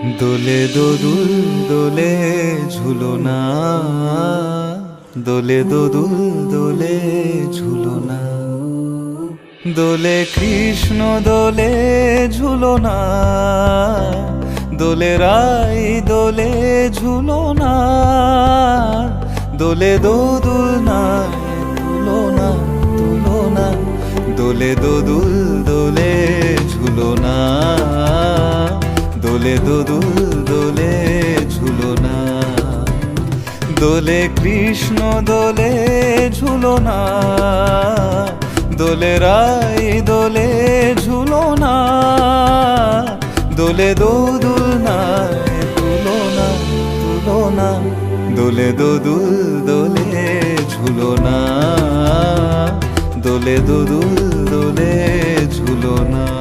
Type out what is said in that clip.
দোলে দোদুল দোলে ঝুলনা, দোলে দোদুল দোলে ঝুলনা, দোলে কৃষ্ণ দোলে ঝুলনা, দোলে রাই দোলে ঝুলনা, দোলে দোদুল নাই তুলনা তুলনা, দোলে দোদুল দোলে ঝুলনা, দোলে দোদুল দোলে ঝুলনা, দোলে কৃষ্ণ দোলে ঝুলনা, দোলে রাই দোলে ঝুলনা, দোলে দোদুল নাই তুলনা তুলনা, দোলে দোদুল দোলে ঝুলনা, দোলে দোদুল দোলে ঝুলনা।